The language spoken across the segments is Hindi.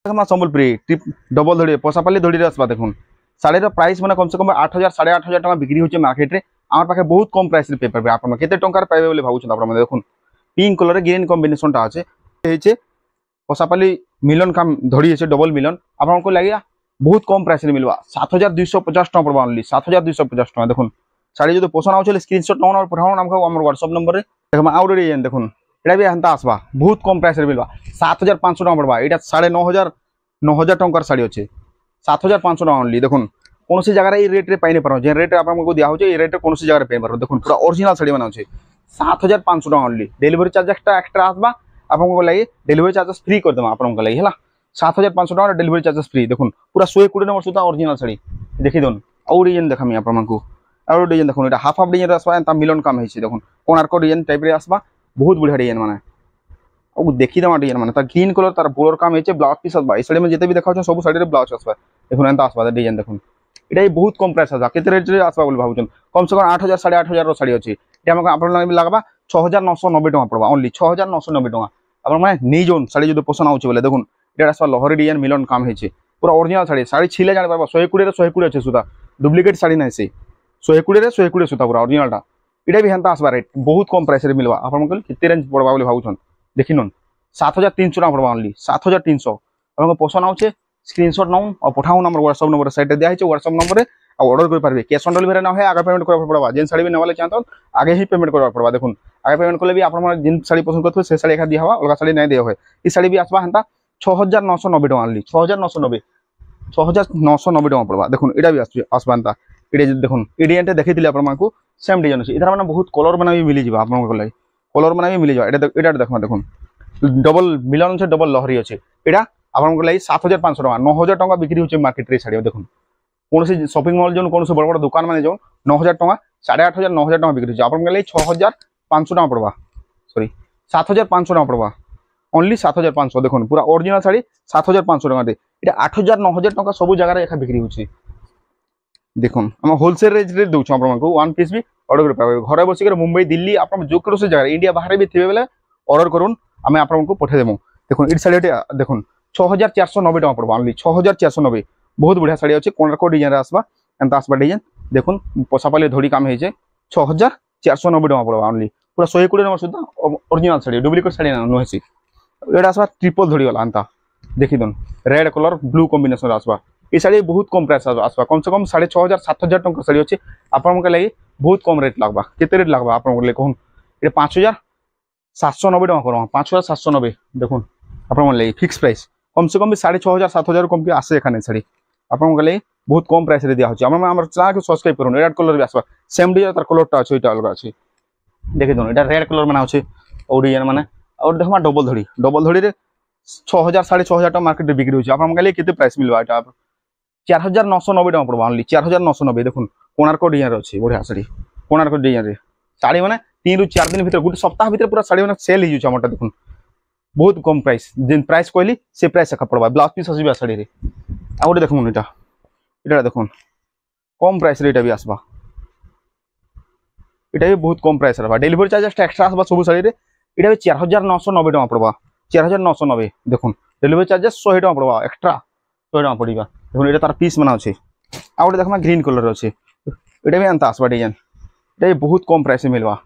देखमा संबलपुरी टिप डबल धड़ी पसापाली धड़ी आसवा देखुन शाढ़ीर प्राइस मैंने कम से कम 8,000 8,500 टका बिक्री होचे मार्केट रे आम पाखे बहुत कम प्राइस रे पेपर आप केते टंकार पाइबे बोली भाबुछन आप देखुन पिंक कलर ग्रीन कॉम्बिनेशन टा আছে हेचे पसापाली मिलन काम धड़ी है डबल मिलन आपको लगे बहुत कम प्राइस रे मिलवा 7,250 टका पड़वा ओनली 7,250 टका देखुन शाढ़ी जो पसंद आउछ स्क्रीनशॉट नौन और पठाउन हमको हमर व्हाट्सएप नंबर रे देखमा आउट रे देखुन एटा भी हंता आसबा बहुत कम प्राइस रे मिलवा 7,500 टका पड़वा एटा 9,500 टंकार शाढ़ी अच्छे 7,500 टका ओनली देखुन कौन सी जगह ये रेट रे पाई नहीं पारो जे रेट आपको दिया होचे ये रेट कौन सी जगह पाई पारो देखुन पूरा ओरिजिनल शाढ़ी माने अच्छे 7,500 टका ओनली डिलीवरी चार्ज एक्स्ट्रा आसबा आपको लगे डिलीवरी चार्जेस फ्री कर देमा आपको लगे है 7,500 टका डिलीवरी चार्जेस फ्री देखुन पूरा 120 नंबर सुधा ओरिजिनल शाढ़ी देखि दोन आउ डिजाइन देखामी आपको आउ डिजाइन देखुन एटा हाफ हाफ डिजाइन आसबा एता मिलन काम हेछि देखुन कोणार्क डिजाइन टाइप रे आसबा बहुत बढ़िया डिजाइन माने और देखी दमा डिजाइन माने तार ग्रीन कलर तार बोर्डर काम हेछि ब्लाउज पीस आसबा ई साड़ी में जेते भी देखाउ सब साड़ी रे ब्लाउज आसबा देखुन एता आसबा डिजाइन देखुन एटा बहुत कम प्राइस आसा केते रेट रे आसबा बोल भाबुचन कम से कम 8,000 8,500 रो साड़ी अछि एटा हमको आपन लागि लागबा 6,990 टका पड़बा ओनली 6,990 टका आपन माने नै जोन साड़ी जो पसंद आउछ बोले देखुन एटा आसबा लहरी डिजाइन मिलन काम हेछि पूरा ओरिजिनल साड़ी साड़ी छिले जानि पाबा 120 रे 120 अछि सुदा डुप्लीकेट साड़ी नै से 120 रे 120 सुता पूरा ओरिजिनल टा एटा भी हंता आसबा रेट बहुत कम प्राइस रे मिलवा आपन को केते रेंज पड़बा बोले भाबुचन देखिनन 7,300 टका पड़बा ओनली 7,300 आपन पसंद आउछ स्क्रीनशॉट नौ और पठाउन हमर व्हाट्सएप नंबर साइट दिया है व्हाट्सएप नंबर रे ऑर्डर कर पारबे कैश ऑन डिलीवरी ना है आगे पेमेंट करबा पड़बा जेन साड़ी भी नेवाले चाहत आगे ही पेमेंट करबा पड़बा देखुन आगे पेमेंट करले भी आपन जिन साड़ी पसंद करथो से साड़ी एखा दिया हवा अलगा साड़ी नै दिया होय ई साड़ी भी आसबा हंता 6,990 टका ओनली 6,990 टका पड़बा देखुन एटा भी आसबा हंता एडे देखुन एडियंट देखिथिले आपन मानकू सेम डिजाइन अछि इधर माने बहुत कलर बना भी मिली जिबा आपन को लागि कलर बना भी मिली जा एटा देखमा देखुन डबल मिलन छै डबल लहरी अछि एटा आपन को लागि 7,500 टका 9,000 टका बिक्री होचे मार्केट रे साड़ी देखुन कौन सी शॉपिंग मॉल जो कौन से बड़ बड़ दुकान माने जो 9,000 टका 8,500 9,000 टका बिक्री होचे आपन को लागि 6,500 टका पड़बा सॉरी 7,500 टका पड़बा ओनली 7,500 देखुन पूरा ओरिजिनल साड़ी 7,500 टका दे एटा 8,000 9,000 टका सब जगह रे एखा बिक्री होचे देखुन हम होलसेल रेट रे दउछ आपन को वन पीस भी ऑर्डर कर पाबे घरे बसी कर मुंबई दिल्ली आपन जो करो से जगह इंडिया बाहर भी थिबे बेले ऑर्डर करून हमें आपन को पठे देमु देखुन इ साड़ी देखुन 6,490 टका पड़बा ओनली 6,490 बहुत बढ़िया साड़ी अच्छे कोणार्क डिजाइन आसबा एंता आसबा डिजाइन देखुन पसापाली धड़ी काम हेजे 6,490 टका पड़बा ओनली पूरा 120 नंबर सुधा ओरिजिनल साड़ी डुप्लीकेट साड़ी ना नोहेसी एटा आसबा ट्रिपल धड़ी वाला एंता देखि दन रेड कलर ब्लू कॉम्बिनेशन आसबा ई साड़ी बहुत कम प्राइस आसबा कम से कम 6,500 7,000 टका साड़ी अच्छे आपन के लागि बहुत कम रेट लागबा केते रेट लागबा आपन के लागि कहून ए 5,790 टका करो 5,790 देखुन आपन के लागि फिक्स प्राइस कम से कम भी 6,500 7,000 कम के आसे एखाने साड़ी आपन के लागि बहुत कम प्राइस रे दिया होची हमर चैनल को सब्सक्राइब करूँ रेड कलर भी आसबा सेम डिजाइन तार कलर टा अछि एटा अलग अछि देखि दोन एटा रेड कलर माने अछि और डिजाइन माने और देखमा डबल धड़ी रे 6,000 6,500 टका मार्केट रे बिक्री होची आपन के लागि केते प्राइस मिलबा एटा 4,990 टका पड़बा ओनली 4,990 देखुन कोणार्क डिजाइन अछि बढ़िया साड़ी कोणार्क डिजाइन रे साड़ी माने 3 रु 4 दिन भीतर गुटे सप्ताह भीतर पूरा साड़ी माने सेल हिजु हमरटा देखुन बहुत कम प्राइस जिन प्राइस कहली से प्राइस एका पड़बा ब्लाउज पीस आसीबा साड़ी रे आ गोटे देखुन एटा देखुन कम प्राइस रे एटा भी आसबा एटा भी बहुत कम प्राइस रहबा डिलीवरी चार्ज एक्स्ट्रा आसबा सब साड़ी रे एटा भी 4,990 टका पड़बा 4,990 देखुन डिलीवरी चार्ज 100 टका पड़बा एक्स्ट्रा 100 टका पड़ीबा देखुन एटा तार पीस बना अछि आ गोटे देखमा ग्रीन कलर अछि एटा भी अंता आसबा डिजाइन एटा भी बहुत कम प्राइस में मिलबा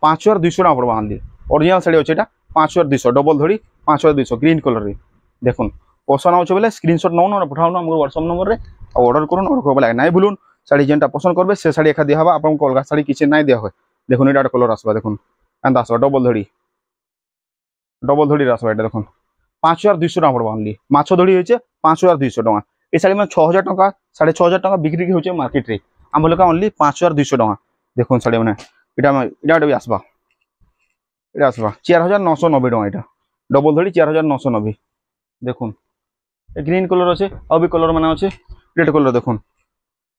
5,200 टका पड़बा ओनली ओरिजिनल साड़ी अछि एटा 5,200 डबल धड़ी 5,200 ग्रीन कलर रे देखुन पसंद आउछ बेले स्क्रीनशॉट नौ न पठाउन हमर व्हाट्सएप नंबर रे ऑर्डर करूँ ऑर्डर करबा लागे नाइ भूलुन साड़ी जेनटा पसंद करबे से साड़ी एखा दिया हवा आपन को अलगा साड़ी किछि नाइ दिया होय देखुन एटा कलर आसबा देखुन एंता आसबा डबल धड़ी आसबा एटा देखुन 5,200 टका पड़बा ओनली माछो धड़ी होइछे 5,200 टका ए साड़ी में 6,000 टका 6,500 टका बिक्री होइछे मार्केट रे हम लोका ओनली 5,200 टका देखुन साड़ी माने एटा भी आसबा एटा आसबा 4,990 टका एटा डबल धड़ी 4,990 देखुन ग्रीन कलर अच्छे और भी कलर माने अच्छे रेड कलर देखुन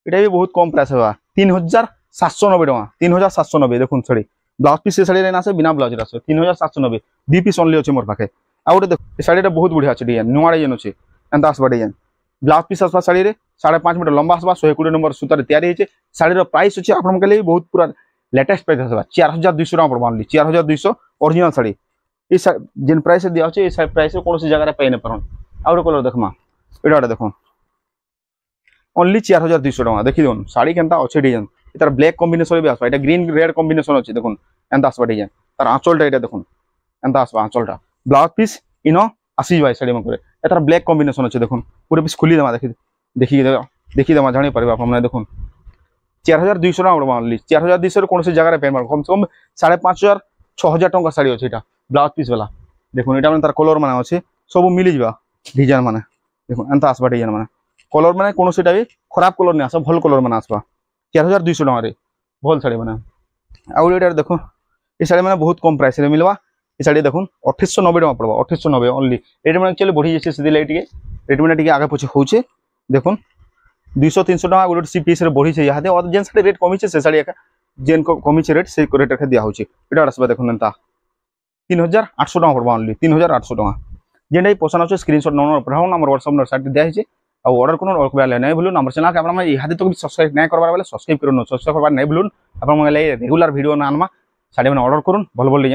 एटा भी बहुत कम प्राइस है 3,790 टका 3,790 देखुन साड़ी ब्लाउज पीस से साड़ी ना से बिना ब्लाउज रे 3,790 दी पीस ओनली अच्छे मोर पाखे आ गोटे देख साड़ी बहुत बढ़िया अच्छे डिजाइन नुआ डिजाइन अच्छे एंता आसबा डिजाइन ब्लाउज पीस आसबा साड़ी रे 5.5 मीटर लंबा आसबा 120 नंबर सूतार तैयारी होइछे साड़ी प्राइस अच्छे आपन के लिए बहुत पूरा लेटेस्ट प्राइस आसबा 4,200 टका पड़बा ओनली 4,200 ओरिजिनल साड़ी ए जेन प्राइस दिया होचे ए प्राइस कोनोसी जगह रे पाइ नै परन आउ गोटे कलर देखमा एटा गोटे देखो ओनली 4200 टका देखि देखुन साड़ी केनता अच्छे डिजाइन तार ब्लैक कॉम्बिनेशन भी आसबा एटा ग्रीन रेड कॉम्बिनेशन अछि देखुन एंता आसबा डिजाइन तार आंचलटा एटा देखुन एंता आसबा आंचलटा ब्लाउज पीस इनो आसी जाय साड़ी मकरे एतार ब्लैक कॉम्बिनेशन अछि देखुन पूरे पीस खुली देमा देखि देमा जानि परबा आपण देखुन 4200 टका उड़मा ओनली 4200 रे कोनसे जगह रे पेमेंट कम से कम 5500 6000 टका साड़ी अछि एटा ब्लाउज पीस वाला देखुन एटा तार कलर माने अछि सब मिली जिबा डिजाइन माने देखुन एंता आसबा डिजाइन माने कलर माने कोनोसीटा भी खराब कलर नहीं आस भल कलर माने आसबा 4200 टका रे भल साड़ी माने आउ एटा देखो ए साड़ी माने बहुत कम प्राइस रे मिलवा ए साड़ी देखुन 2890 टका पड़बा 2890 ओनली रेट माने एक्चुअली बढ़ी जेसे सिधि लाइट के रेट माने टिके आगे पछे होचे देखुन 200 300 टका गोटे सी पीस रे बढ़ी छे यादे और जेन साड़ी रेट कमी छे से साड़ी एका जेन को कमी छे रेट से रेट रे दिया होचे एटा आसबा देखुन एंता 3800 टका पड़बा ओनली 3800 टका जेन पसंद आछे स्क्रीनशॉट नंबर पठाओ नंबर व्हाट्सएप नंबर साइट दिया हिचे और ऑर्डर करूँ और कहले नहीं भूलून हमर चैनल के आपण में इहादे तो सब्सक्राइब नहीं करबार बेले सब्सक्राइब करूँ सब्सक्राइब करबार नहीं भूलून आपण रेगुलर वीडियो ना आनमा साड़ी में ऑर्डर करूँ भल भल डिजाइन।